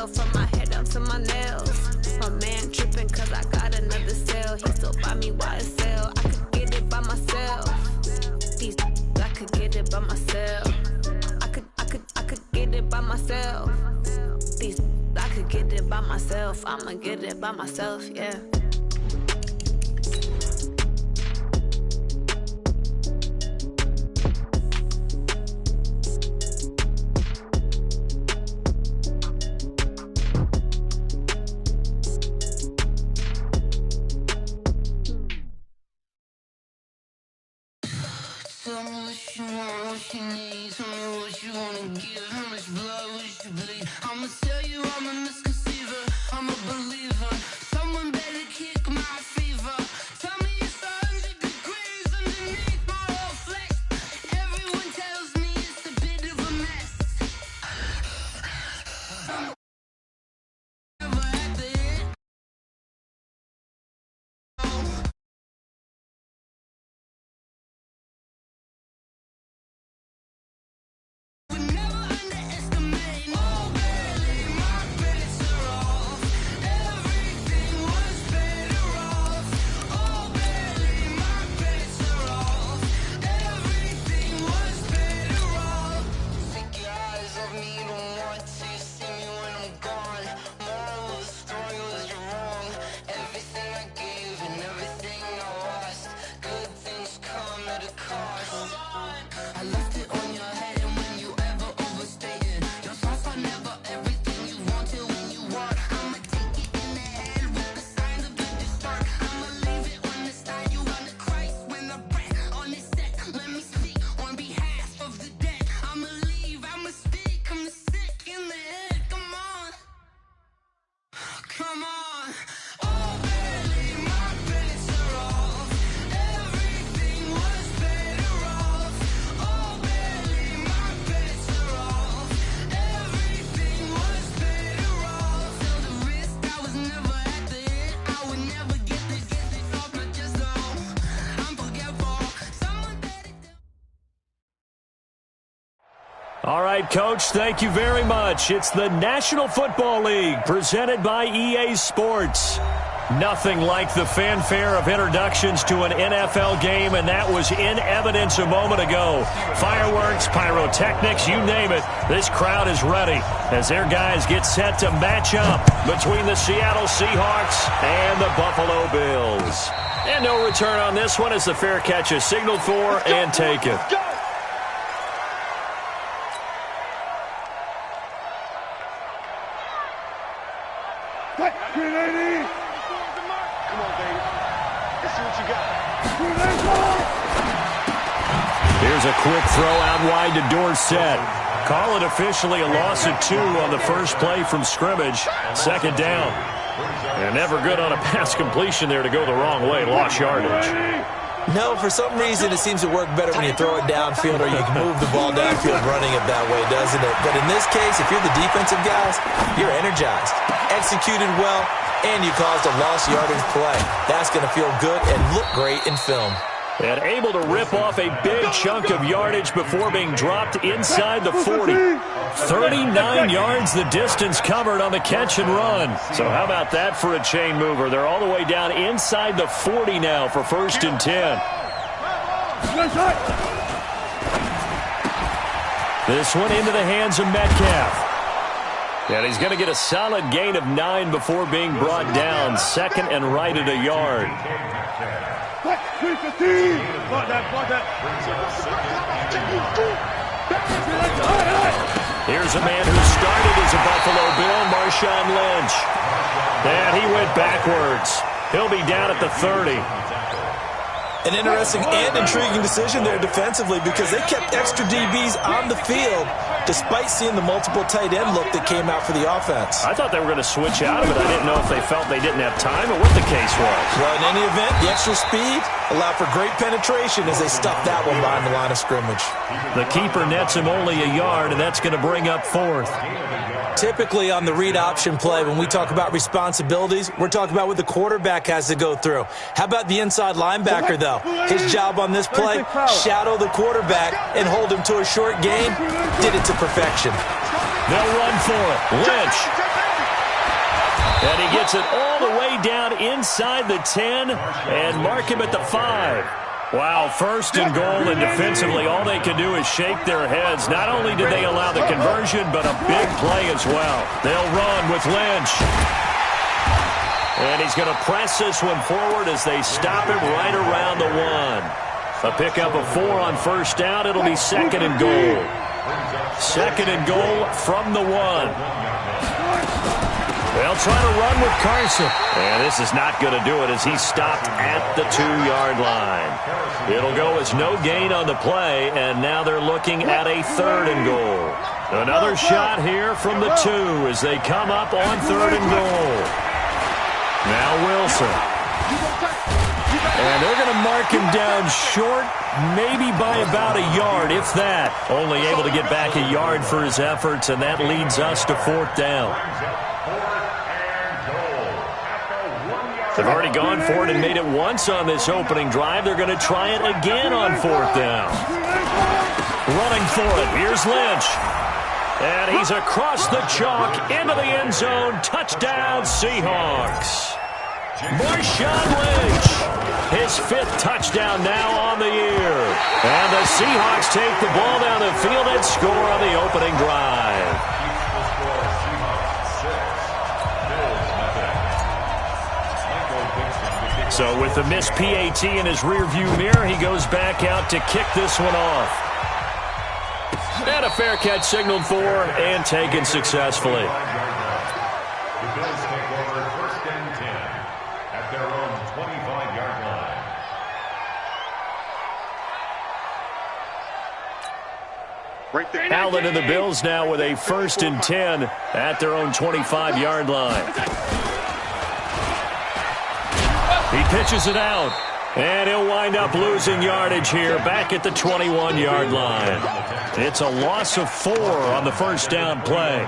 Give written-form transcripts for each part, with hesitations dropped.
myself, from my head down to my nails. My man tripping cause I got another sale. He still buy me YSL. I could get it by myself. These I could get it by myself. I could get it by myself. These I could get it by myself. I'ma get it by myself, yeah. Tell me what you want, what you need. Tell me what you wanna give. How much blood would you bleed? I'ma tell you I'm a misconceiver. I'm a believer. Someone better kick my fever. Tell me it's 100 degrees underneath my whole flesh. Everyone tells me it's a bit of a mess. Never had the hit. All right, Coach, thank you very much. It's the National Football League presented by EA Sports. Nothing like the fanfare of introductions to an NFL game, and that was in evidence a moment ago. Fireworks, pyrotechnics, you name it. This crowd is ready as their guys get set to match up between the Seattle Seahawks and the Buffalo Bills. And no return on this one as the fair catch is signaled for and taken. Here's a quick throw out wide to Dorsett. Call it officially a loss of 2 on the first play from scrimmage. Second down. And never good on a pass completion there to go the wrong way. Lost yardage. No, for some reason it seems to work better when you throw it downfield or you can move the ball downfield running it that way, doesn't it? But in this case, if you're the defensive guys, you're energized, executed well, and you caused a lost yardage play. That's going to feel good and look great in film. And able to rip off a big chunk of yardage before being dropped inside the 40. 39 yards the distance covered on the catch and run. So how about that for a chain mover? They're all the way down inside the 40 now for 1st and 10. This one into the hands of Metcalf. And he's going to get a solid gain of 9 before being brought down. 2nd and right at a yard. Here's a man who started as a Buffalo Bill, Marshawn Lynch. And he went backwards. He'll be down at the 30. An interesting and intriguing decision there defensively because they kept extra DBs on the field despite seeing the multiple tight end look that came out for the offense. I thought they were going to switch out of it. I didn't know if they felt they didn't have time or what the case was. Well, in any event, the extra speed allowed for great penetration as they stuffed that one behind the line of scrimmage. The keeper nets him only a yard, and that's going to bring up 4th. Typically on the read option play, when we talk about responsibilities, we're talking about what the quarterback has to go through. How about the inside linebacker, though? His job on this play, shadow the quarterback and hold him to a short gain. Did it to perfection. They'll run for it. Lynch And he gets it all the way down inside the 10 and mark him at the 5. Wow, first and goal, and defensively all they can do is shake their heads. Not only did they allow the conversion, but a big play as well. They'll run with Lynch. And he's going to press this one forward as they stop him right around the 1. A pickup of 4 on first down. It'll be second and goal. Second and goal from the 1. They'll try to run with Carson. And this is not going to do it as he's stopped at the 2-yard line. It'll go as no gain on the play, and now they're looking at a third and goal. Another shot here from the 2 as they come up on third and goal. Now Wilson. And they're going to mark him down short, maybe by about a yard, if that. Only able to get back a yard for his efforts, and that leads us to fourth down. They've already gone for it and made it once on this opening drive. They're going to try it again on fourth down. Running for it. Here's Lynch. And he's across the chalk into the end zone. Touchdown, Seahawks. Marshawn Lynch. His 5th touchdown now on the year. And the Seahawks take the ball down the field and score on the opening drive. So with the missed PAT in his rearview mirror, he goes back out to kick this one off. And a fair catch signaled for and taken successfully. The Bills take over first and 10 at their own 25-yard line. Allen and the Bills now with a first and 10 at their own 25-yard line. He pitches it out, and he'll wind up losing yardage here back at the 21-yard line. It's a loss of 4 on the first down play.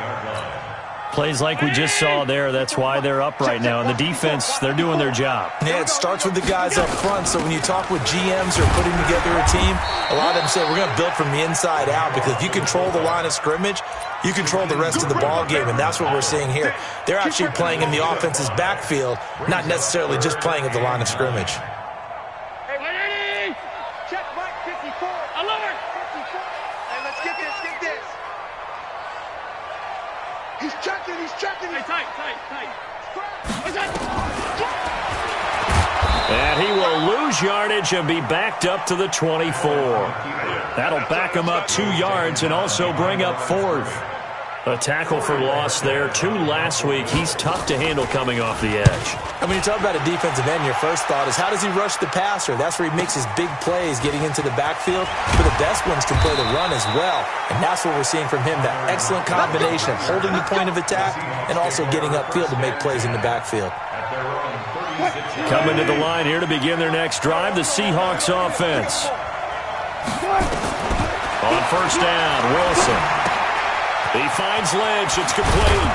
Plays like we just saw there, that's why they're up right now. And the defense, they're doing their job. Yeah, it starts with the guys up front. So when you talk with GMs who are putting together a team, a lot of them say we're going to build from the inside out, because if you control the line of scrimmage, you control the rest of the ball game, and that's what we're seeing here. They're actually playing in the offense's backfield, not necessarily just playing at the line of scrimmage. Hey, ready? Check right 54. Alert! 54. Hey, let's get this. He's checking. Hey, tight. And he will lose yardage and be backed up to the 24. That'll back him up 2 yards and also bring up 4th. A tackle for loss there. 2 last week. He's tough to handle coming off the edge. And when you talk about a defensive end, your first thought is how does he rush the passer? That's where he makes his big plays getting into the backfield. But the best ones can play the run as well. And that's what we're seeing from him, that excellent combination of holding the point of attack and also getting upfield to make plays in the backfield. Coming to the line here to begin their next drive, the Seahawks offense. On first down, Wilson. He finds Lynch. It's complete.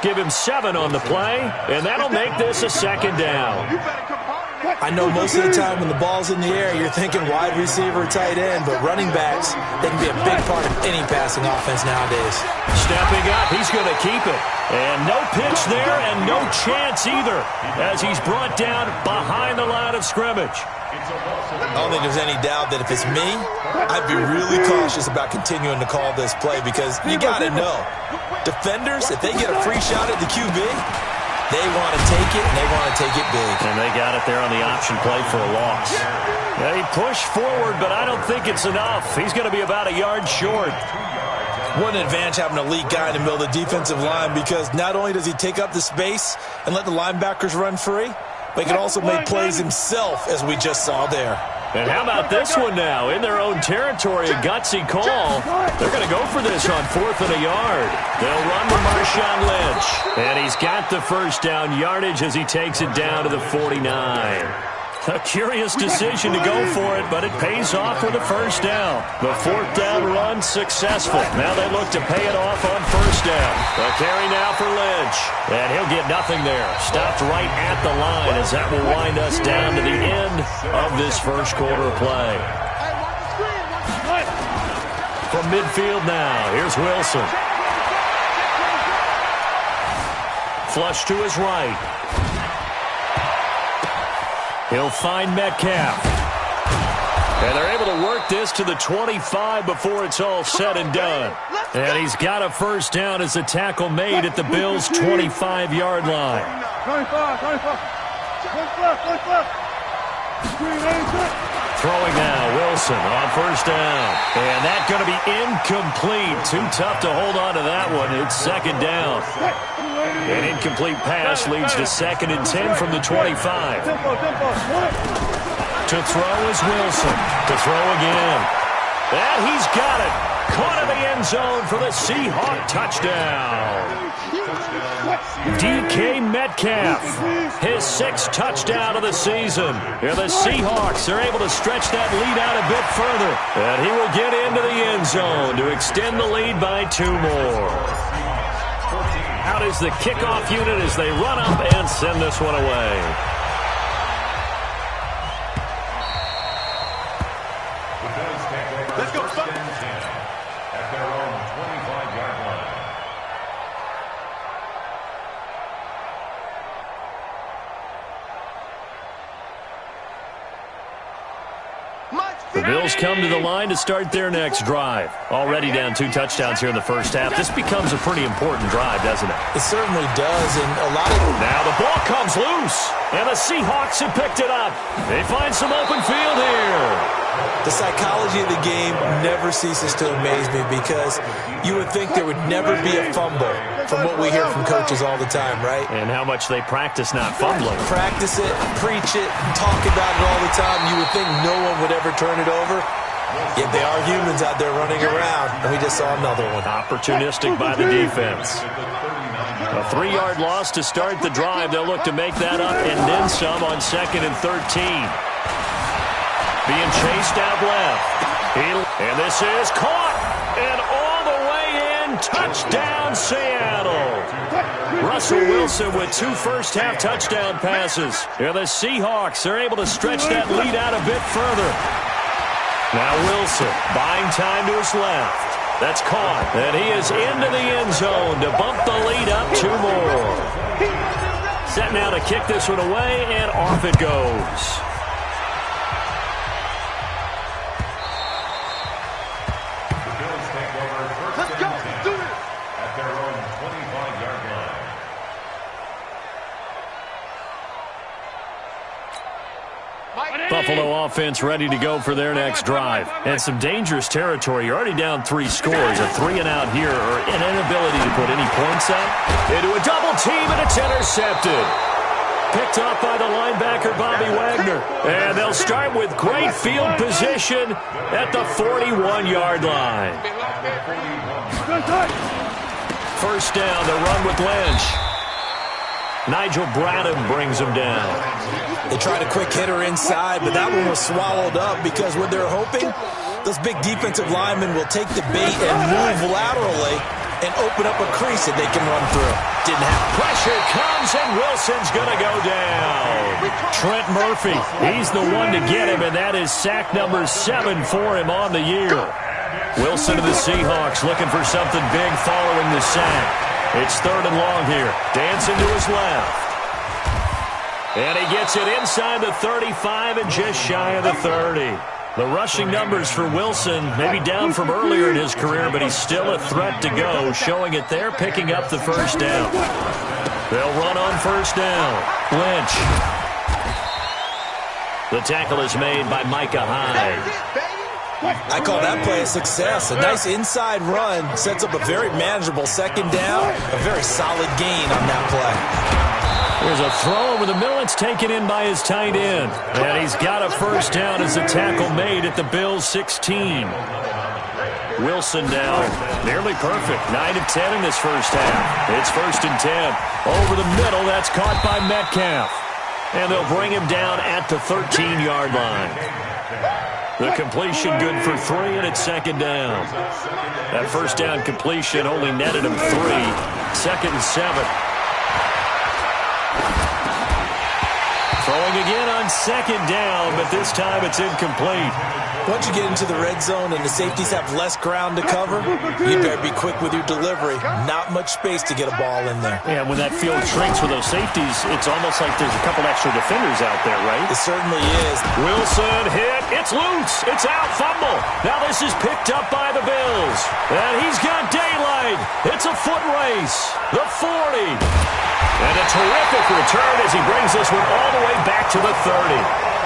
Give him 7 on the play, and that'll make this a second down. I know most of the time when the ball's in the air, you're thinking wide receiver, tight end, but running backs, they can be a big part of any passing offense nowadays. Stepping up, he's going to keep it. And no pitch there and no chance either as he's brought down behind the line of scrimmage. I don't think there's any doubt that if it's me, I'd be really cautious about continuing to call this play, because you got to know, defenders, if they get a free shot at the QB, they want to take it, and they want to take it big. And they got it there on the option play for a loss. Yeah, he pushed forward, but I don't think it's enough. He's going to be about a yard short. What an advantage having an elite guy in the middle of the defensive line, because not only does he take up the space and let the linebackers run free, but he can also make plays himself, as we just saw there. And how about this one now? In their own territory, a gutsy call. They're going to go for this on 4th and a yard. They'll run with Marshawn Lynch. And he's got the first down yardage as he takes it down to the 49. A curious decision to go for it, but it pays off with a first down. The 4th down run successful. Now they look to pay it off on first down. A carry now for Lynch. And he'll get nothing there. Stopped right at the line as that will wind us down to the end of this first quarter play. From midfield now, here's Wilson. flush to his right. He'll find Metcalf. And they're able to work this to the 25 before it's all said and done. And he's got a first down as a tackle made at the Bills' 25-yard line. 25. Throwing now, Wilson on first down. And that's going to be incomplete. Too tough to hold on to that one. It's second down. An incomplete pass leads to 2nd and 10 from the 25. To throw is Wilson. To throw again. And he's got it. Caught in the end zone for the Seahawk touchdown. DK Metcalf, his 6th touchdown of the season. And the Seahawks are able to stretch that lead out a bit further. And he will get into the end zone to extend the lead by 2 more. Out is the kickoff unit as they run up and send this one away. Let's go, first and 10 at their own 25-yard line. The Bills come to the line to start their next drive. Already down 2 touchdowns here in the first half. This becomes a pretty important drive, doesn't it? It certainly does, and a lot of... Now the ball comes loose, and the Seahawks have picked it up. They find some open field here. The psychology of the game never ceases to amaze me because you would think there would never be a fumble from what we hear from coaches all the time, right? And how much they practice not fumbling. Practice it, preach it, talk about it all the time. You would think no one would ever turn it over. Yet they are humans out there running around, and we just saw another one. Opportunistic by the defense. A 3-yard loss to start the drive. They'll look to make that up and then some on 2nd and 13. Being chased out left. And this is caught. And all the way in. Touchdown, Seattle. Russell Wilson with 2 first-half touchdown passes. And the Seahawks are able to stretch that lead out a bit further. Now Wilson buying time to his left. That's caught. And he is into the end zone to bump the lead up 2 more. Set now to kick this one away, and off it goes. Buffalo offense ready to go for their next drive. And some dangerous territory. You're already down 3 scores. A 3-and-out here, or an inability to put any points up. Into a double team, and it's intercepted. Picked off by the linebacker, Bobby Wagner. And they'll start with great field position at the 41-yard line. First down, the run with Lynch. Nigel Bradham brings him down. They tried a quick hitter inside, but that one was swallowed up because what they're hoping, those big defensive linemen will take the bait and move laterally and open up a crease that they can run through. Didn't happen. Pressure comes, and Wilson's going to go down. Trent Murphy, he's the one to get him, and that is sack number 7 for him on the year. Wilson to the Seahawks looking for something big following the sack. It's 3rd and long here. Dancing to his left. And he gets it inside the 35 and just shy of the 30. The rushing numbers for Wilson maybe down from earlier in his career, but he's still a threat to go, showing it there, picking up the first down. They'll run on first down. Lynch. The tackle is made by Micah Hyde. I call that play a success. A nice inside run sets up a very manageable second down. A very solid gain on that play. There's a throw over the middle. It's taken in by his tight end. And he's got a first down as a tackle made at the Bills' 16. Wilson now nearly perfect. 9 of 10 in this first half. It's 1st and 10. Over the middle, that's caught by Metcalf. And they'll bring him down at the 13-yard line. The completion good for 3, and it's 2nd down. That first down completion only netted him 3. 2nd and 7. Throwing again on second down, but this time it's incomplete. Once you get into the red zone and the safeties have less ground to cover, you better be quick with your delivery. Not much space to get a ball in there. Yeah, when that field shrinks with those safeties, it's almost like there's a couple extra defenders out there, right? It certainly is. Wilson hit. It's loose. It's out. Fumble. Now this is picked up by the Bills. And he's got daylight. It's a foot race. The 40. And a terrific return as he brings this one all the way back to the 30.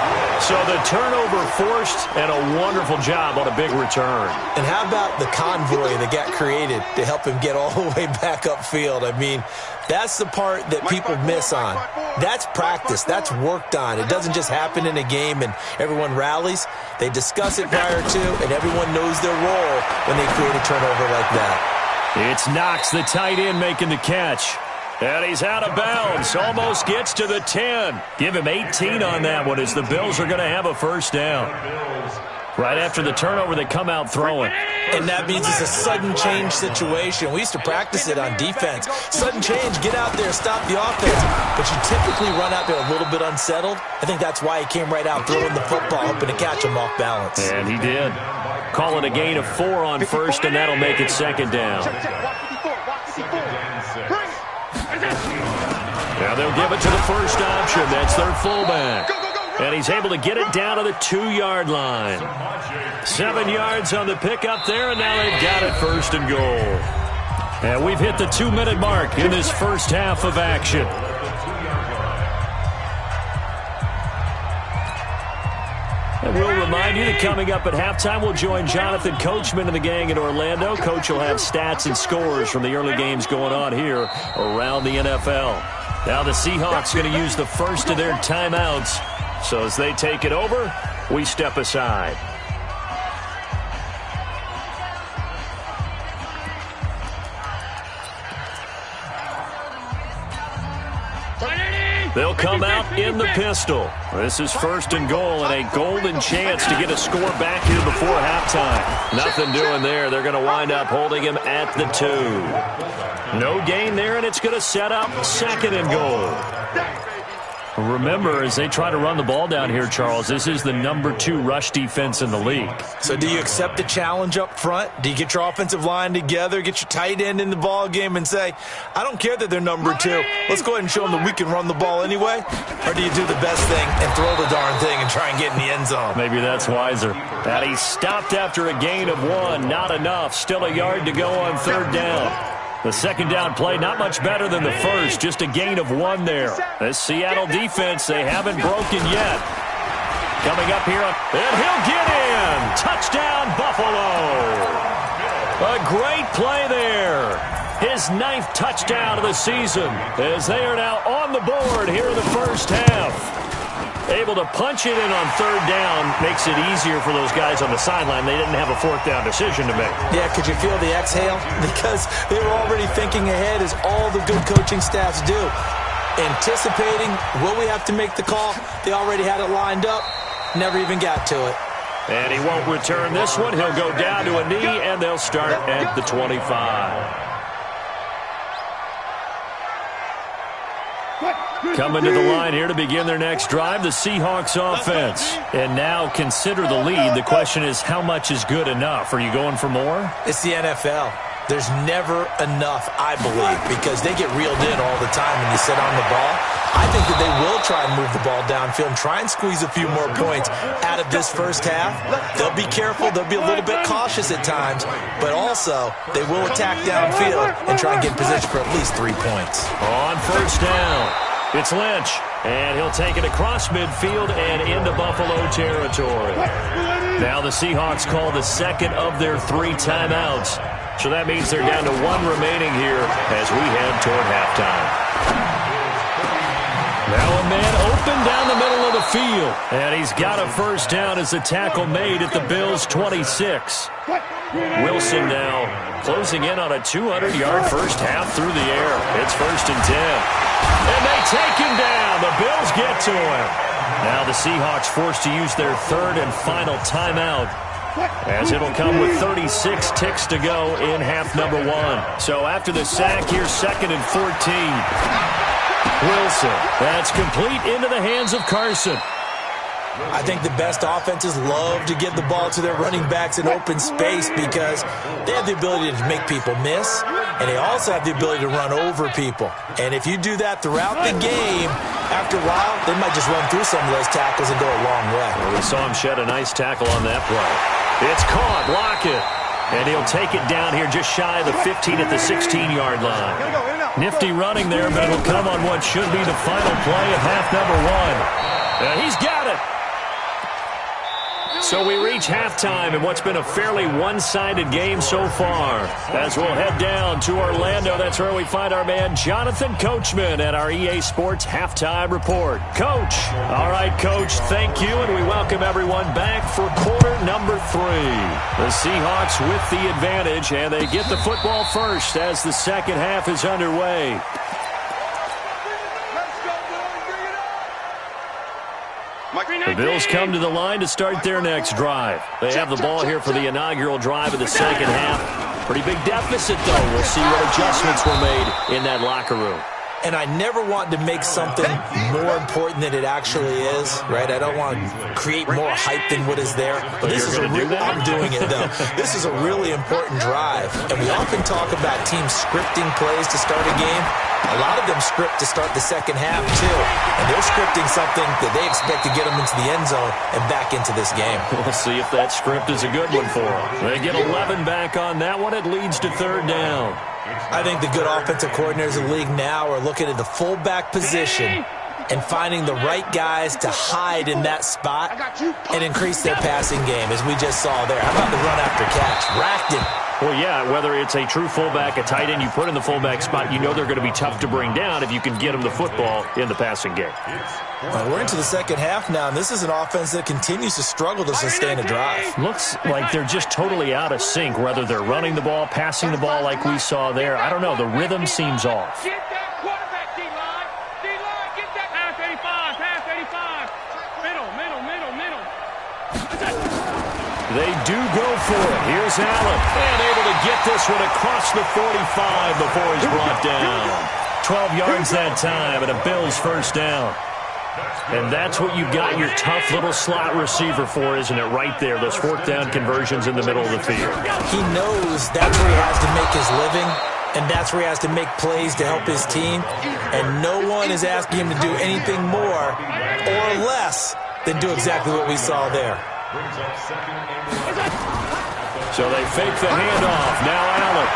So the turnover forced and a wonderful job on a big return. And how about the convoy that got created to help him get all the way back upfield? I mean, that's the part that people miss on. That's practice. That's worked on. It doesn't just happen in a game and everyone rallies. They discuss it prior to, and everyone knows their role when they create a turnover like that. It's Knox, the tight end, making the catch. And he's out of bounds. Almost gets to the 10. Give him 18 on that one as the Bills are going to have a first down. Right after the turnover, they come out throwing. And that means it's a sudden change situation. We used to practice it on defense. Sudden change, get out there, stop the offense. But you typically run out there a little bit unsettled. I think that's why he came right out throwing the football, hoping to catch him off balance. And he did. Call it a gain of 4 on first, and that'll make it second down. Now they'll give it to the first option. That's their fullback. And he's able to get it down to the 2-yard line. 7 yards on the pickup there, and now they've got it first and goal. And we've hit the 2-minute mark in this first half of action. And we'll remind you that coming up at halftime, we'll join Jonathan Coachman and the gang in Orlando. Coach will have stats and scores from the early games going on here around the NFL. Now the Seahawks going to use the first of their timeouts. So as they take it over, we step aside. They'll come out in the pistol. This is first and goal and a golden chance to get a score back here before halftime. Nothing doing there. They're going to wind up holding him at the 2. No gain there, and it's going to set up second and goal. Remember, as they try to run the ball down here, Charles, this is the number 2 rush defense in the league. So do you accept the challenge up front? Do you get your offensive line together, get your tight end in the ball game and say, I don't care that they're number 2. Let's go ahead and show them that we can run the ball anyway? Or do you do the best thing and throw the darn thing and try and get in the end zone? Maybe that's wiser. And he stopped after a gain of 1. Not enough. Still a yard to go on third down. The second down play, not much better than the first. Just a gain of 1 there. This Seattle defense, they haven't broken yet. Coming up here, and he'll get in. Touchdown, Buffalo. A great play there. His 9th touchdown of the season as they are now on the board here in the first half. Able to punch it in on third down makes it easier for those guys on the sideline. They didn't have a fourth down decision to make. Yeah, could you feel the exhale? Because they were already thinking ahead, as all the good coaching staffs do. Anticipating, will we have to make the call? They already had it lined up. Never even got to it. And he won't return this one. He'll go down to a knee, and they'll start at the 25. Coming to the line here to begin their next drive, the Seahawks offense. And now consider the lead. The question is, how much is good enough? Are you going for more? It's the NFL. There's never enough, I believe, because they get reeled in all the time when you sit on the ball. I think that they will try and move the ball downfield and try and squeeze a few more points out of this first half. They'll be careful. They'll be a little bit cautious at times, but also they will attack downfield and try and get in position for at least 3 points. On first down, it's Lynch, and he'll take it across midfield and into Buffalo territory. Now the Seahawks call the second of their 3 timeouts. So that means they're down to 1 remaining here as we head toward halftime. Now a man open down the middle of the field. And he's got a first down as the tackle made at the Bills' 26. Wilson now closing in on a 200-yard first half through the air. It's first and 10. And they take him down. The Bills get to him. Now the Seahawks forced to use their 3rd and final timeout, as it'll come with 36 ticks to go in half number 1. So after the sack, here's 2nd and 14. Wilson. That's complete into the hands of Carson. I think the best offenses love to give the ball to their running backs in open space because they have the ability to make people miss, and they also have the ability to run over people. And if you do that throughout the game, after a while, they might just run through some of those tackles and go a long way. Well, we saw him shed a nice tackle on that play. It's caught. Lockett. And he'll take it down here just shy of the 15 at the 16-yard line. Nifty running there, but it'll come on what should be the final play of half number 1. He's got it. So we reach halftime in what's been a fairly one-sided game so far. As we'll head down to Orlando, that's where we find our man Jonathan Coachman at our EA Sports Halftime Report. Coach. All right, Coach, thank you, and we welcome everyone back for quarter number 3. The Seahawks with the advantage, and they get the football first as the second half is underway. The Bills come to the line to start their next drive. They have the ball here for the inaugural drive of the second half. Pretty big deficit, though. We'll see what adjustments were made in that locker room. And I never want to make something more important than it actually is, right? I don't want to create more hype than what is there. But this is I'm doing it, though. This is a really important drive. And we often talk about teams scripting plays to start a game. A lot of them script to start the second half, too. And they're scripting something that they expect to get them into the end zone and back into this game. We'll see if that script is a good one for them. They get 11 back on that one. It leads to third down. I think the good offensive coordinators in the league now are looking at the fullback position and finding the right guys to hide in that spot and increase their passing game, as we just saw there. How about the run after catch? Racked him. Well, yeah, whether it's a true fullback, a tight end you put in the fullback spot, you know they're going to be tough to bring down if you can get them the football in the passing game. Well, we're into the second half now, and this is an offense that continues to struggle to sustain a drive. Looks like they're just totally out of sync, whether they're running the ball, passing the ball like we saw there. I don't know. The rhythm seems off. Get that quarterback, D-line. D-line, get that. Half 85, half 85. Middle. They do go for it. Here's Allen. And able to get this one across the 45 before he's brought down. 12 yards that time and a Bills first down. And that's what you got your tough little slot receiver for, isn't it? Right there, those fourth down conversions in the middle of the field. He knows that's where he has to make his living, and that's where he has to make plays to help his team. And no one is asking him to do anything more or less than do exactly what we saw there. So they fake the handoff. Now Allen.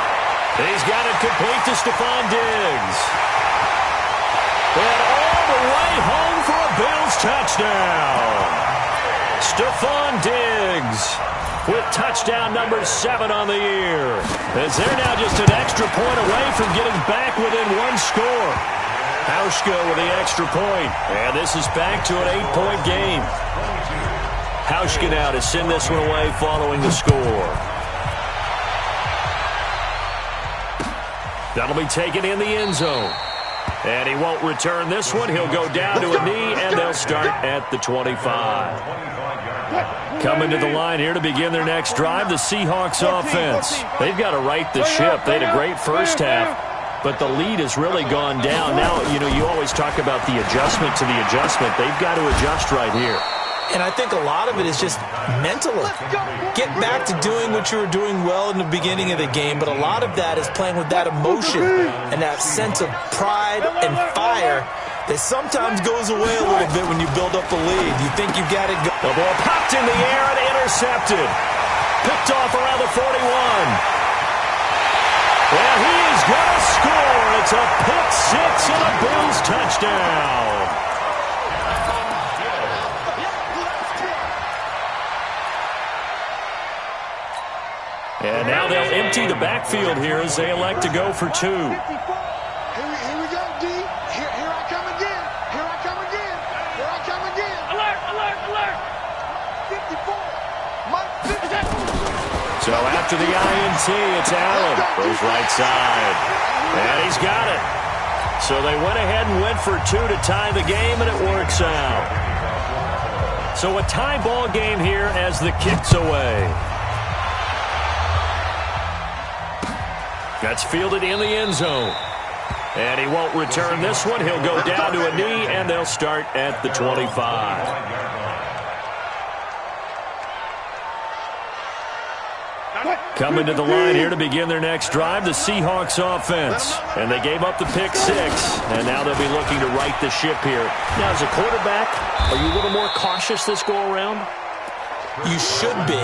He's got it complete to Stephon Diggs. And all the way home for a Bills touchdown. Stephon Diggs with touchdown number 7 on the year. As they're now just an extra point away from getting back within one score. Hauschka with the extra point. And this is back to an 8-point game. Hauschka now to send this one away following the score. That'll be taken in the end zone. And he won't return this one. He'll go down to a knee, and they'll start at the 25. Coming to the line here to begin their next drive, the Seahawks offense. They've got to right the ship. They had a great first half, but the lead has really gone down. Now, you always talk about the adjustment to the adjustment. They've got to adjust right here. And I think a lot of it is just mentally. Get back to doing what you were doing well in the beginning of the game, but a lot of that is playing with that emotion and that sense of pride and fire that sometimes goes away a little bit when you build up a lead. You think you've got it go. The ball popped in the air and intercepted. Picked off around the 41. Well, he is going to score. It's a pick six and a Bills touchdown. And now they'll empty the backfield here as they elect to go for 2. Here we go, D. Here I come again. Here I come again. Here I come again. Alert, alert, alert. 54. So after the INT, it's Allen. Goes right side. And he's got it. So they went ahead and went for 2 to tie the game, and it works out. So a tie ball game here as the kick's away. That's fielded in the end zone. And he won't return this one. He'll go down to a knee, and they'll start at the 25. Coming to the line here to begin their next drive, the Seahawks offense. And they gave up the pick 6, and now they'll be looking to right the ship here. Now, as a quarterback, are you a little more cautious this go-around? You should be,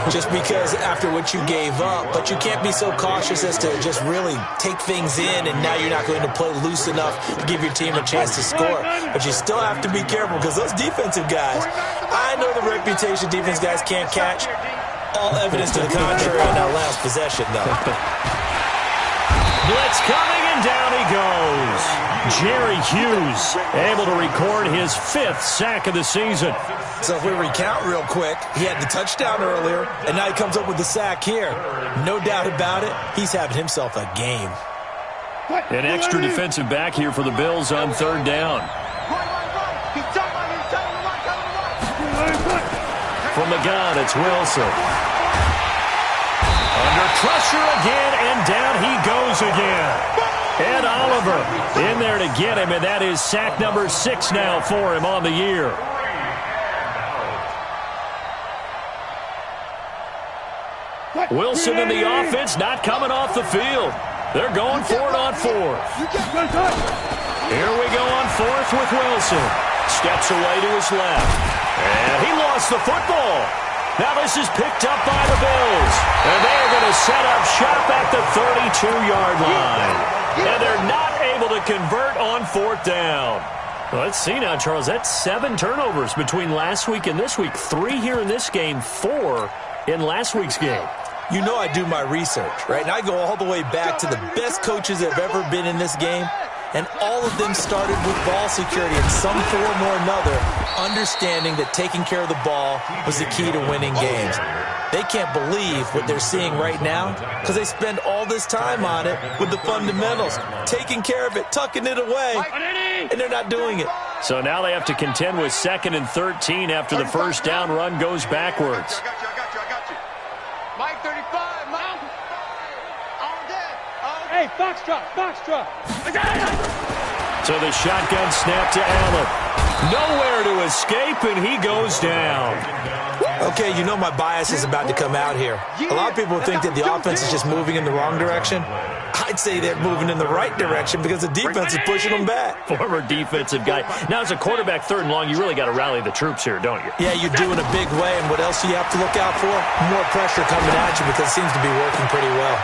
just because after what you gave up. But you can't be so cautious as to just really take things in, and now you're not going to play loose enough to give your team a chance to score. But you still have to be careful, because those defensive guys, I know the reputation defense guys can't catch. All evidence to the contrary in our last possession, though. Blitz coming, and down he goes. Jerry Hughes able to record his 5th sack of the season. So if we recount real quick, he had the touchdown earlier, and now he comes up with the sack here. No doubt about it, he's having himself a game. An extra defensive back here for the Bills on 3rd down. From the gun, it's Wilson. Under pressure again, and down he goes again. Ed Oliver in there to get him, and that is sack number 6 now for him on the year. Wilson in the offense not coming off the field. They're going for it on 4th. Here we go on 4th with Wilson. Steps away to his left. And he lost the football. Now this is picked up by the Bills. And they're going to set up shop at the 32-yard line. And they're not able to convert on 4th down. Well, let's see now, Charles. That's 7 turnovers between last week and this week. 3 here in this game, 4 in last week's game. You know I do my research, right? And I go all the way back to the best coaches that have ever been in this game. And all of them started with ball security in some form or another, understanding that taking care of the ball was the key to winning games. They can't believe what they're seeing right now because they spend all this time on it with the fundamentals, taking care of it, tucking it away, and they're not doing it. So now they have to contend with 2nd and 13 after the first down run goes backwards. I got you. Mike 35, Mike. All dead. Hey, Foxtrot. So the shotgun snap to Allen. Nowhere to escape, and he goes down. Okay, you know my bias is about to come out here. A lot of people think that the offense is just moving in the wrong direction. I'd say they're moving in the right direction because the defense is pushing them back. Former defensive guy. Now, as a quarterback 3rd and long, you really got to rally the troops here, don't you? Yeah, you do in a big way, and what else do you have to look out for? More pressure coming at you because it seems to be working pretty well.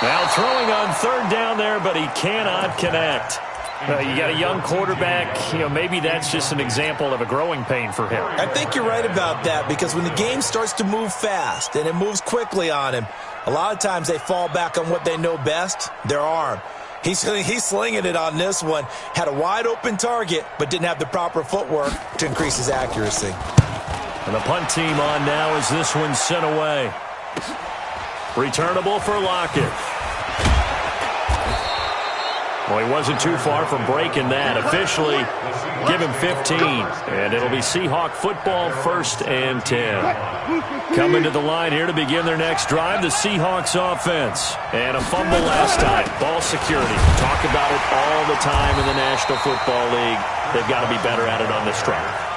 Now throwing on 3rd down there, but he cannot connect. You got a young quarterback. Maybe that's just an example of a growing pain for him. I think you're right about that because when the game starts to move fast and it moves quickly on him, a lot of times they fall back on what they know best, their arm. He's slinging it on this one. Had a wide open target, but didn't have the proper footwork to increase his accuracy. And the punt team on now as this one's sent away. Returnable for Lockett. Well, he wasn't too far from breaking that. Officially, give him 15. And it'll be Seahawk football 1st and 10. Coming to the line here to begin their next drive, the Seahawks offense. And a fumble last time. Ball security. Talk about it all the time in the National Football League. They've got to be better at it on this drive.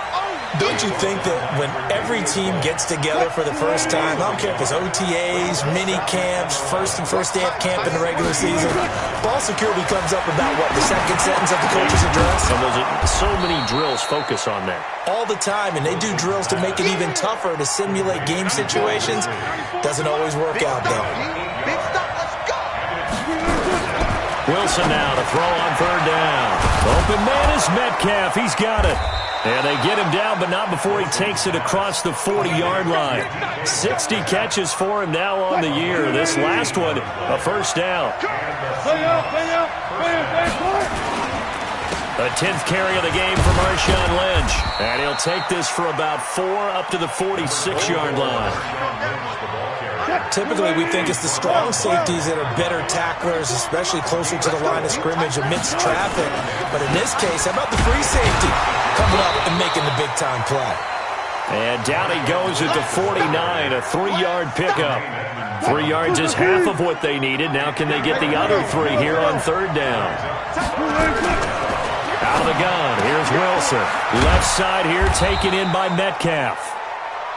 Don't you think that when every team gets together for the first time, I don't care if it's OTAs, mini camps, first day of camp in the regular season, ball security comes up about, what, the 2nd sentence of the coach's address? And there's so many drills focus on that. All the time, and they do drills to make it even tougher to simulate game situations. Doesn't always work out, though. Wilson now to throw on 3rd down. Open man is Metcalf. He's got it. And they get him down, but not before he takes it across the 40-yard line. 60 catches for him now on the year. This last one, a 1st down. A 10th carry of the game for Marshawn Lynch. And he'll take this for about 4 up to the 46-yard line. Typically, we think it's the strong safeties that are better tacklers, especially closer to the line of scrimmage amidst traffic. But in this case, how about the free safety coming up and making the big-time play? And down he goes at the 49, a 3-yard pickup. 3 yards is half of what they needed. Now can they get the other 3 here on 3rd down? Out of the gun, here's Wilson. Left side here taken in by Metcalf.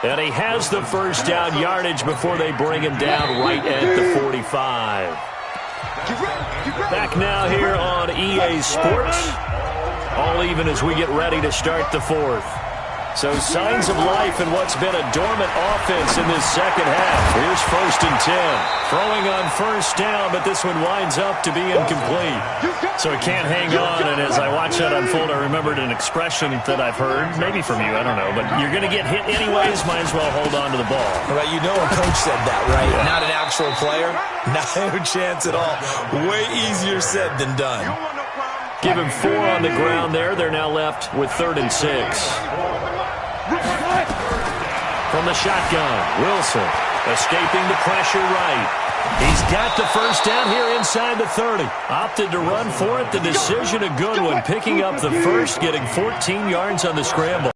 And he has the first down yardage before they bring him down right at the 45. Back now here on EA Sports. All even as we get ready to start the fourth. So signs of life in what's been a dormant offense in this second half. Here's 1st and 10. Throwing on first down, but this one winds up to be incomplete. So it can't hang on, and as I watch that unfold, I remembered an expression that I've heard, maybe from you, I don't know, but you're going to get hit anyways, might as well hold on to the ball. Right, you know a coach said that, right? Yeah. Not an actual player? Not a chance at all. Way easier said than done. Give him 4 on the ground there. They're now left with 3rd and 6. From the shotgun, Wilson escaping the pressure right. He's got the first down here inside the 30. Opted to run for it. The decision a good one. Picking up the first, getting 14 yards on the scramble.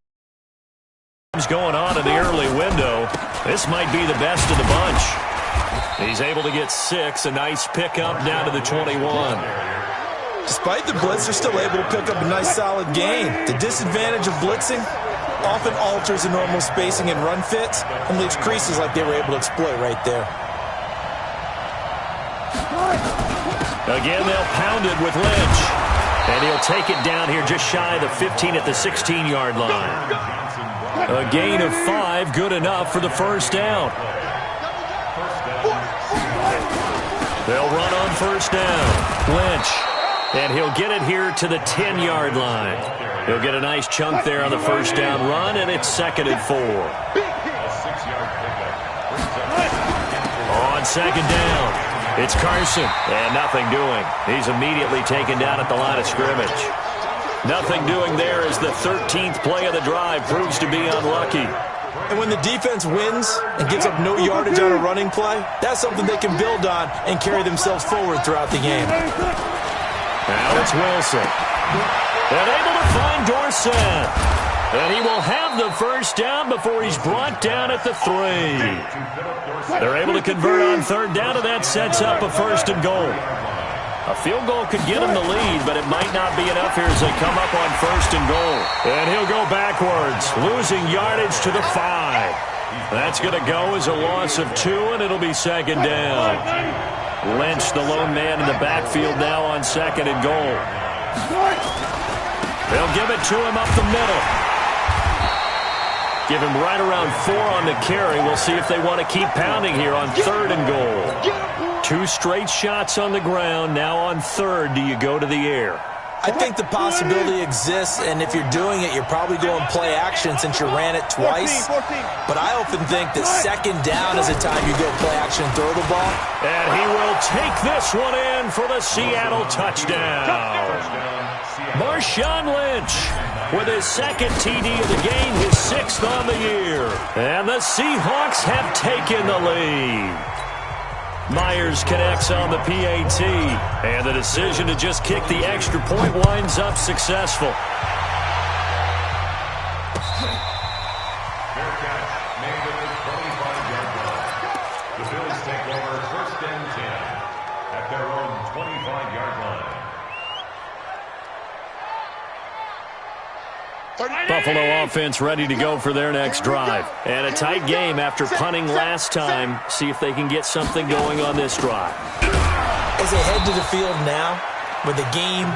Going on in the early window. This might be the best of the bunch. He's able to get 6. A nice pickup down to the 21. Despite the blitz, they're still able to pick up a nice solid gain. The disadvantage of blitzing often alters the normal spacing and run fits and leaves creases like they were able to exploit right there. Again, they'll pound it with Lynch. And he'll take it down here just shy of the 15 at the 16-yard line. A gain of 5, good enough for the first down. They'll run on first down. Lynch. And he'll get it here to the 10-yard line. He'll get a nice chunk there on the first down run, and it's 2nd and 4. On 2nd down, it's Carson, and nothing doing. He's immediately taken down at the line of scrimmage. Nothing doing there as the 13th play of the drive proves to be unlucky. And when the defense wins and gives up no yardage on a running play, that's something they can build on and carry themselves forward throughout the game. Now it's Wilson. And able to find Dorsett. And he will have the first down before he's brought down at the 3. They're able to convert on 3rd down, and that sets up a 1st and goal. A field goal could get him the lead, but it might not be enough here as they come up on 1st and goal. And he'll go backwards, losing yardage to the 5. That's going to go as a loss of 2, and it'll be 2nd down. Lynch, the lone man in the backfield now on 2nd and goal. They'll give it to him up the middle. Give him right around 4 on the carry. We'll see if they want to keep pounding here on 3rd and goal. 2 straight shots on the ground. Now on 3rd, do you go to the air? I think the possibility exists, and if you're doing it, you're probably going play action since you ran it twice. But I often think that 2nd down is the time you go play action and throw the ball. And he will take this one in for the Seattle touchdown. Marshawn Lynch with his 2nd TD of the game, his 6th on the year. And the Seahawks have taken the lead. Myers connects on the PAT, and the decision to just kick the extra point winds up successful. Fair catch made at the 25-yard line. The Bills take over 1st and 10 at their own 25-yard line. Buffalo offense ready to go for their next drive. And a tight game after punting last time. See if they can get something going on this drive. As they head to the field now, with the game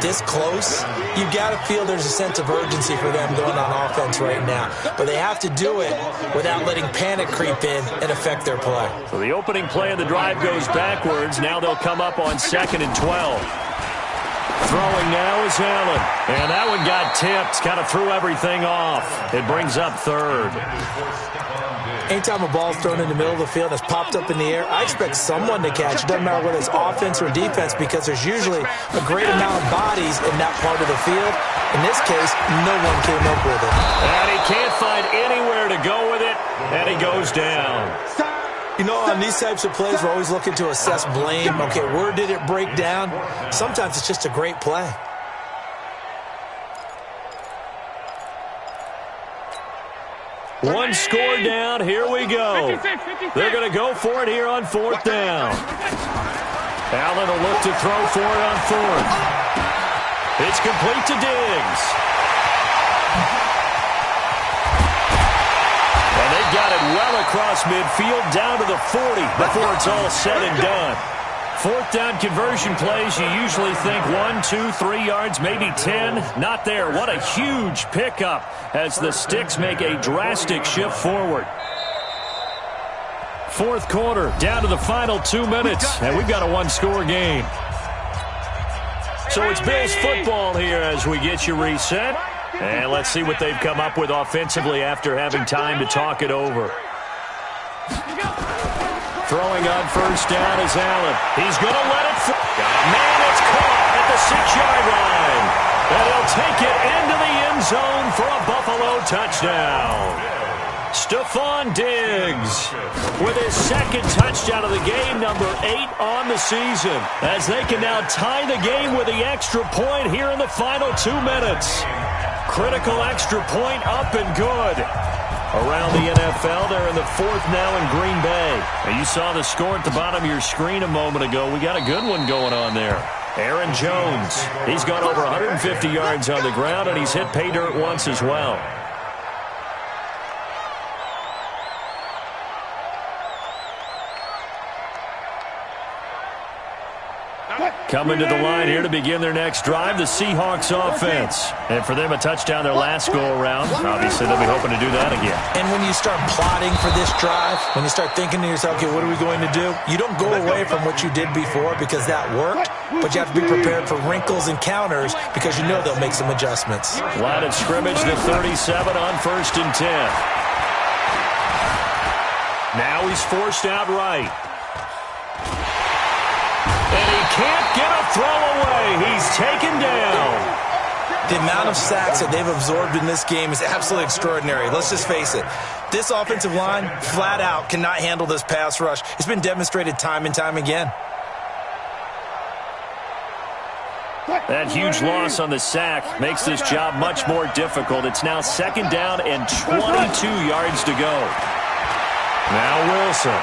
this close, you've got to feel there's a sense of urgency for them going on offense right now. But they have to do it without letting panic creep in and affect their play. So the opening play of the drive goes backwards. Now they'll come up on 2nd and 12. Throwing now is Allen. And that one got tipped. Kind of threw everything off. It brings up 3rd. Anytime a ball's thrown in the middle of the field that's popped up in the air, I expect someone to catch. It doesn't matter whether it's offense or defense because there's usually a great amount of bodies in that part of the field. In this case, no one came up with it. And he can't find anywhere to go with it, and he goes down. You know, on these types of plays, we're always looking to assess blame. Okay, where did it break down? Sometimes it's just a great play. One score down. Here we go. They're going to go for it here on 4th down. Allen will look to throw for it on 4th. It's complete to Diggs. And they got it well across midfield down to the 40 before it's all said and done. Fourth down conversion plays, you usually think 1, 2, 3 yards, maybe 10. Not there. What a huge pickup as the Sticks make a drastic shift forward. Fourth quarter, down to the final 2 minutes, and we've got a one-score game. So it's Bills football here as we get you reset. And let's see what they've come up with offensively after having time to talk it over. Throwing on first down is Allen. He's going to let it fly. Man, it's caught at the 6-yard line. And he'll take it into the end zone for a Buffalo touchdown. Stephon Diggs with his second touchdown of the game, number 8 on the season, as they can now tie the game with the extra point here in the final 2 minutes. Critical extra point up and good. Around the NFL, they're in the 4th now in Green Bay. And you saw the score at the bottom of your screen a moment ago. We got a good one going on there. Aaron Jones, he's got over 150 yards on the ground, and he's hit pay dirt once as well. Coming to the line here to begin their next drive, the Seahawks offense. And for them, a touchdown their last go-around. Obviously, they'll be hoping to do that again. And when you start plotting for this drive, when you start thinking to yourself, okay, what are we going to do? You don't go away from what you did before because that worked, but you have to be prepared for wrinkles and counters because you know they'll make some adjustments. Line of scrimmage, the 37 on 1st and 10. Now he's forced out right. And he can't get a throw away. He's taken down. The amount of sacks that they've absorbed in this game is absolutely extraordinary. Let's just face it. This offensive line, flat out, cannot handle this pass rush. It's been demonstrated time and time again. That huge loss on the sack makes this job much more difficult. It's now 2nd down and 22 yards to go. Now Wilson.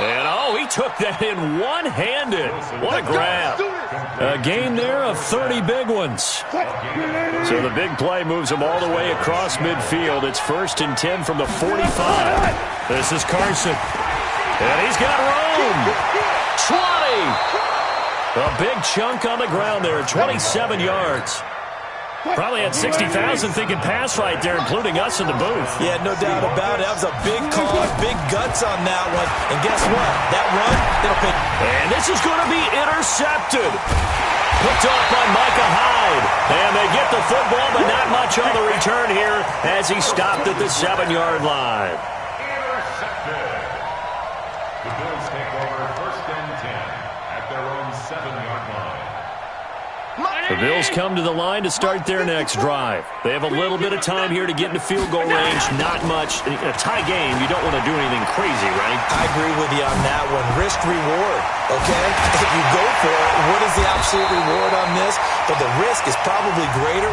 And, he took that in one-handed. What a grab. A gain there of 30 big ones. So the big play moves him all the way across midfield. It's 1st and 10 from the 45. This is Carson. And he's got room. 20. A big chunk on the ground there, 27 yards. Probably had 60,000 thinking pass right there, including us in the booth. Yeah, no doubt about it. That was a big call, big guts on that one. And guess what? That run, it'll pay. And this is going to be intercepted. Picked off by Micah Hyde. And they get the football, but not much on the return here as he stopped at the 7-yard line. Intercepted. The Bills take over 1st and 10 at their own 7-yard line. The Bills come to the line to start their next drive. They have a little bit of time here to get into field goal range. Not much. In a tie game, you don't want to do anything crazy, right? I agree with you on that one. Risk-reward, okay? If you go for it, what is the absolute reward on this? But the risk is probably greater.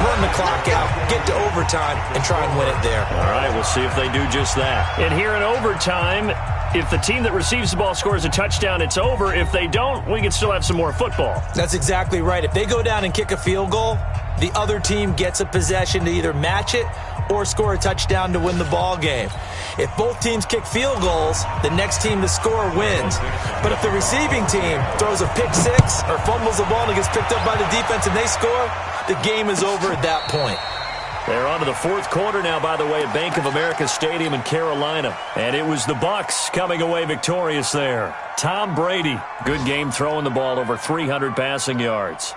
Run the clock out, get to overtime, and try and win it there. All right, we'll see if they do just that. And here in overtime, if the team that receives the ball scores a touchdown, it's over. If they don't, we can still have some more football. That's exactly right. If they go down and kick a field goal, the other team gets a possession to either match it or score a touchdown to win the ball game. If both teams kick field goals, the next team to score wins. But if the receiving team throws a pick six or fumbles the ball and gets picked up by the defense and they score, the game is over at that point. They're on to the 4th quarter now, by the way, at Bank of America Stadium in Carolina. And it was the Bucs coming away victorious there. Tom Brady, good game throwing the ball, over 300 passing yards.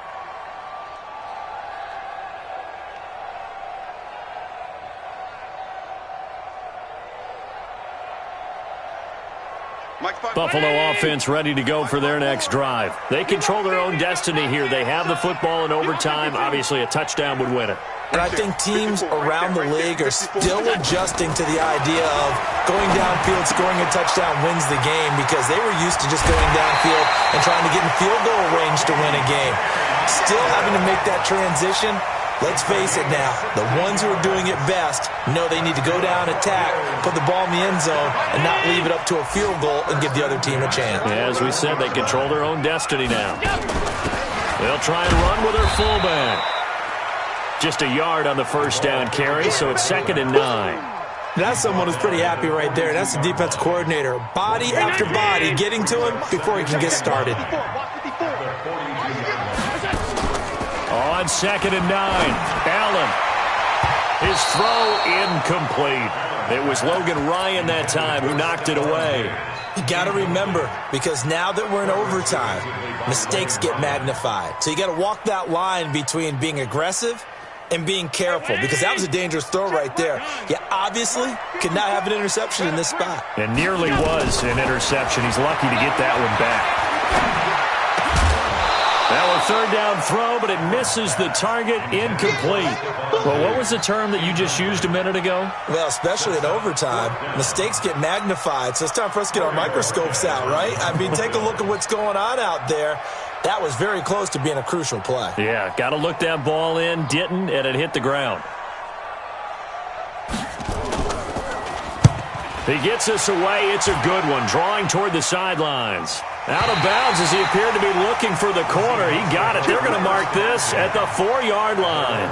Buffalo offense ready to go for their next drive. They control their own destiny here. They have the football in overtime. Obviously, a touchdown would win it. And I think teams around the league are still adjusting to the idea of going downfield, scoring a touchdown wins the game because they were used to just going downfield and trying to get in field goal range to win a game. Still having to make that transition. Let's face it now, the ones who are doing it best know they need to go down, attack, put the ball in the end zone, and not leave it up to a field goal and give the other team a chance. Yeah, as we said, they control their own destiny now. They'll try and run with their fullback. Just a yard on the first down carry, so it's 2nd and 9. That's someone who's pretty happy right there. That's the defense coordinator. Body after body getting to him before he can get started. On 2nd and 9, Allen. His throw incomplete. It was Logan Ryan that time who knocked it away. You got to remember, because now that we're in overtime, mistakes get magnified. So you got to walk that line between being aggressive and being careful, because that was a dangerous throw right there. You obviously could not have an interception in this spot. And nearly was an interception. He's lucky to get that one back. Now a 3rd down throw, but it misses the target, incomplete. Well, what was the term that you just used a minute ago? Well, especially in overtime, mistakes get magnified, so it's time for us to get our microscopes out, right? I mean, take a look at what's going on out there. That was very close to being a crucial play. Yeah, got to look that ball in, didn't, and it hit the ground. He gets us away. It's a good one, drawing toward the sidelines. Out of bounds as he appeared to be looking for the corner. He got it. They're going to mark this at the 4-yard line.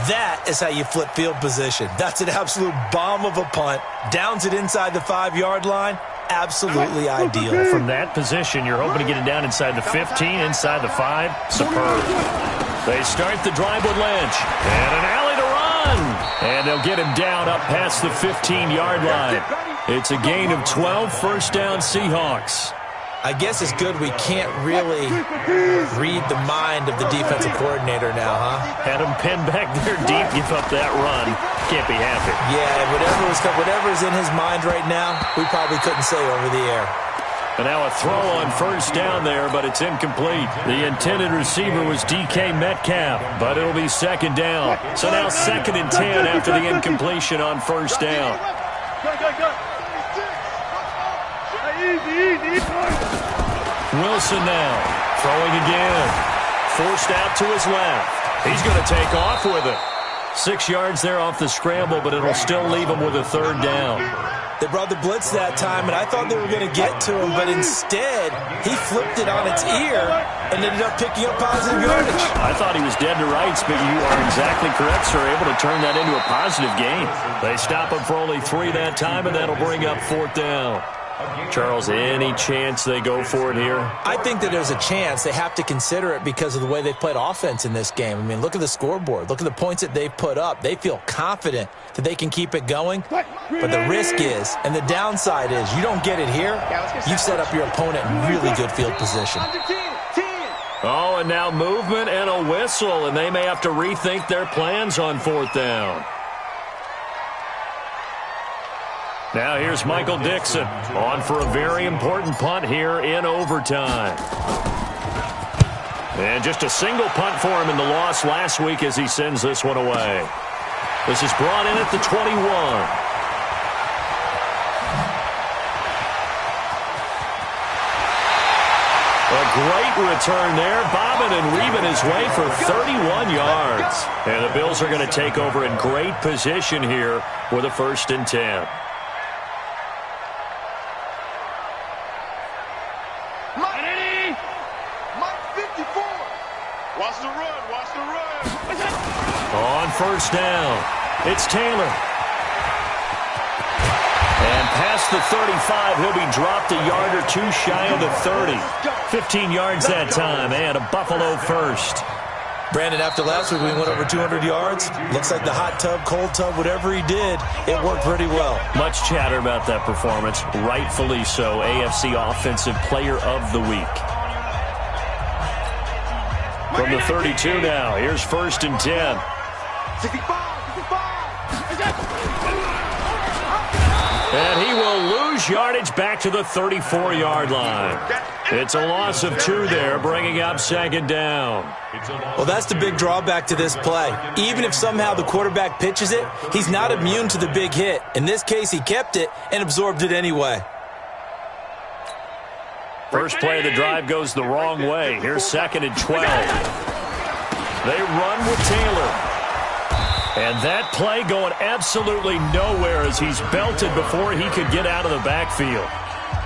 That is how you flip field position. That's an absolute bomb of a punt. Downs it inside the 5-yard line. Absolutely ideal. From that position, you're hoping to get it down inside the 15, inside the 5. Superb. They start the drive with Lynch. And an alley to run. And they'll get him down up past the 15-yard line. It's a gain of 12, first down Seahawks. I guess it's good we can't really read the mind of the defensive coordinator now, huh? Had him pinned back there deep, give up that run. Can't be happy. Yeah, whatever is in his mind right now, we probably couldn't say over the air. And now a throw on first down there, but it's incomplete. The intended receiver was DK Metcalf, but it'll be 2nd down. So now 2nd and 10 after the incompletion on first down. Wilson now throwing again. Forced out to his left. He's going to take off with it. 6 yards there off the scramble, but it'll still leave him with a 3rd down. They brought the blitz that time, and I thought they were going to get to him, but instead he flipped it on its ear and ended up picking up positive yardage. I thought he was dead to rights, but you are exactly correct, sir. Able to turn that into a positive gain. They stop him for only 3 that time, and that'll bring up 4th down. Charles, any chance they go for it here? I think that there's a chance. They have to consider it because of the way they played offense in this game. I mean, look at the scoreboard. Look at the points that they've put up. They feel confident that they can keep it going. But the risk is, and the downside is, you don't get it here, you set up your opponent in really good field position. Oh, and now movement and a whistle, and they may have to rethink their plans on 4th down. Now here's Michael Dixon on for a very important punt here in overtime. And just a single punt for him in the loss last week as he sends this one away. This is brought in at the 21. A great return there, bobbing and weaving his way for 31 yards. And the Bills are going to take over in great position here with a 1st and 10. On first down, it's Taylor. And past the 35, he'll be dropped a yard or 2 shy of the 30. 15 yards that time, and a Buffalo first. Brandon, after last week we went over 200 yards. Looks like the hot tub, cold tub, whatever he did, it worked pretty well. Much chatter about that performance, rightfully so. AFC Offensive Player of the Week. From the 32 now, here's 1st and 10. And he will lose yardage back to the 34-yard line. It's a loss of 2 there, bringing up 2nd down. Well, that's the big drawback to this play. Even if somehow the quarterback pitches it, he's not immune to the big hit. In this case, he kept it and absorbed it anyway. First play of the drive goes the wrong way. Here's 2nd and 12. They run with Taylor. And that play going absolutely nowhere as he's belted before he could get out of the backfield.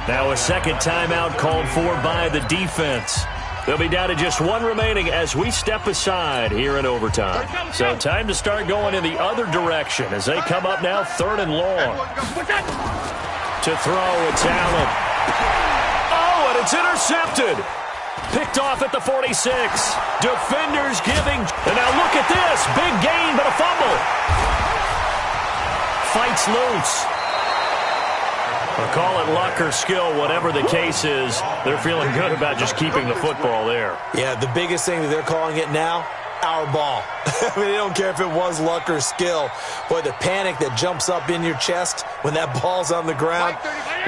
Now a second timeout called for by the defense. They'll be down to just one remaining as we step aside here in overtime. So time to start going in the other direction as they come up now 3rd and long. To throw, it's Allen. Oh, and it's intercepted. Picked off at the 46. Defenders giving. And now look at this. Big gain, but a fumble. Fights loose. I'll call it luck or skill, whatever the case is. They're feeling good about just keeping the football there. Yeah, the biggest thing that they're calling it now, our ball. I mean, they don't care if it was luck or skill. Boy, the panic that jumps up in your chest when that ball's on the ground,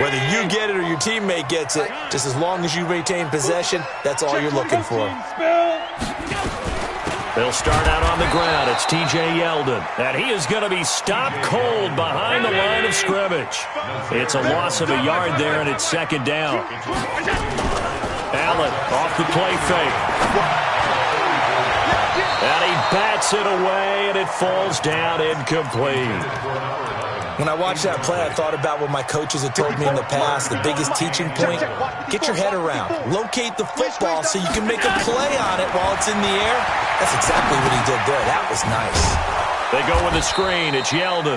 whether you get it or your teammate gets it, just as long as you maintain possession, that's all you're looking for. They'll start out on the ground. It's T.J. Yeldon. And he is going to be stopped cold behind the line of scrimmage. It's a loss of a yard there, and it's 2nd down. Allen off the play fake. And he bats it away, and it falls down incomplete. When I watched that play, I thought about what my coaches had told me in the past. The biggest teaching point, get your head around. Locate the football so you can make a play on it while it's in the air. That's exactly what he did there. That was nice. They go with the screen. It's Yeldon.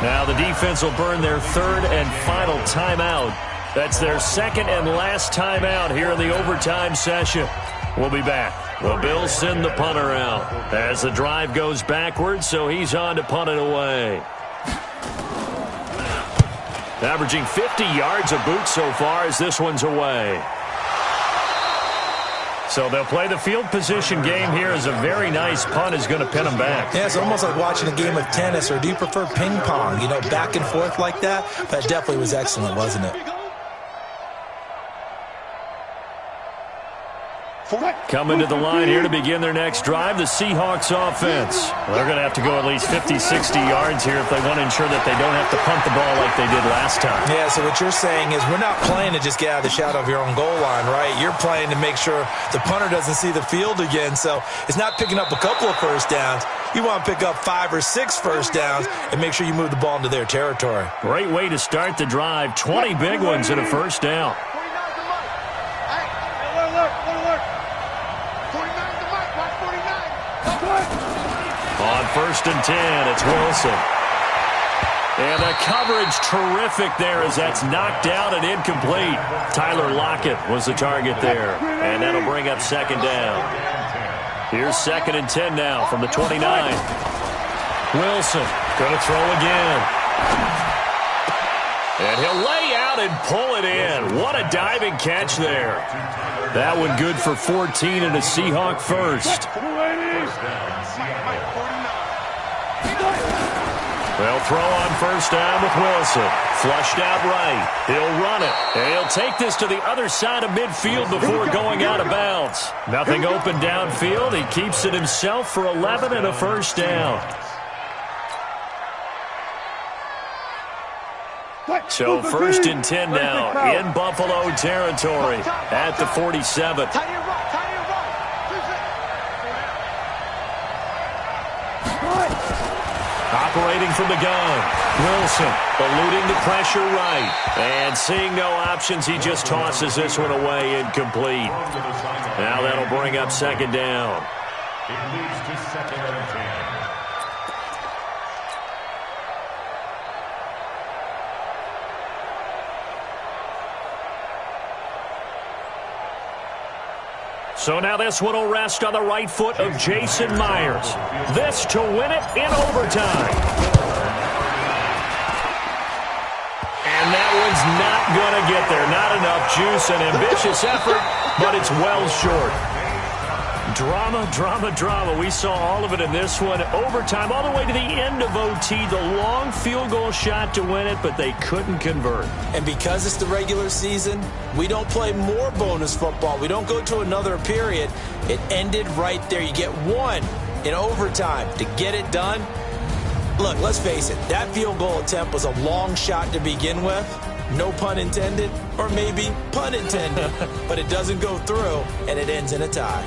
Now the defense will burn their 3rd and final timeout. That's their 2nd and last timeout here in the overtime session. We'll be back. The Bills send the punter out as the drive goes backwards, so he's on to punt it away. Averaging 50 yards a boot so far as this one's away. So they'll play the field position game here as a very nice punt is going to pin them back. Yeah, it's almost like watching a game of tennis, or do you prefer ping pong? You know, back and forth like that? That definitely was excellent, wasn't it? Coming to the line here to begin their next drive, the Seahawks offense. They're going to have to go at least 50, 60 yards here if they want to ensure that they don't have to punt the ball like they did last time. Yeah, so what you're saying is we're not playing to just get out of the shadow of your own goal line, right? You're playing to make sure the punter doesn't see the field again. So it's not picking up a couple of first downs. You want to pick up 5 or 6 first downs and make sure you move the ball into their territory. Great way to start the drive. 20 big ones and a first down. On 1st and 10, it's Wilson. And the coverage terrific there as that's knocked down and incomplete. Tyler Lockett was the target there. And that'll bring up 2nd down. Here's 2nd and 10 now from the 29. Wilson going to throw again. And he'll lay out and pull it in. What a diving catch there. That one good for 14 and a Seahawk first. They'll throw on 1st down with Wilson. Flushed out right. He'll run it. And he'll take this to the other side of midfield before going out of bounds. Nothing open downfield. He keeps it himself for 11 and a first down. So 1st and 10 now in Buffalo territory at the 47. Operating from the gun. Wilson eluding the pressure right. And seeing no options, he just tosses this one away incomplete. Now that'll bring up 2nd down. It leads to 2nd and 10. So now this one will rest on the right foot of Jason Myers. This to win it in overtime. And that one's not going to get there. Not enough juice, an ambitious effort, but it's well short. Drama, drama, drama. We saw all of it in this one. Overtime, all the way to the end of OT. The long field goal shot to win it, but they couldn't convert. And because it's the regular season, we don't play more bonus football. We don't go to another period. It ended right there. You get one in overtime to get it done. Look, let's face it. That field goal attempt was a long shot to begin with. No pun intended, or maybe pun intended. But it doesn't go through, and it ends in a tie.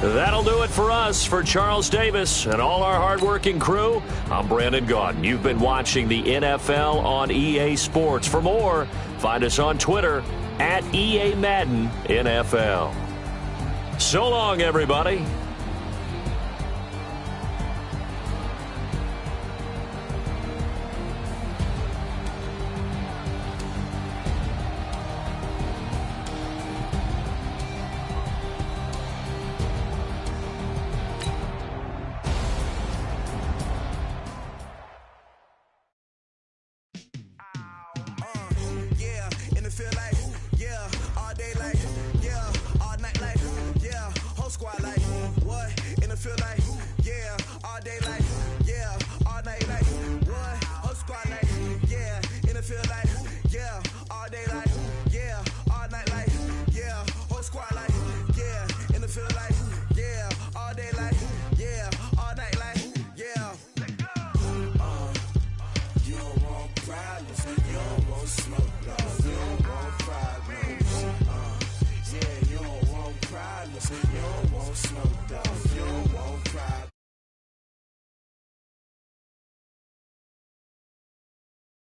That'll do it for us. For Charles Davis and all our hardworking crew, I'm Brandon Gaudin. You've been watching the NFL on EA Sports. For more, find us on Twitter @EA Madden NFL. So long, everybody. Yeah, and it feel like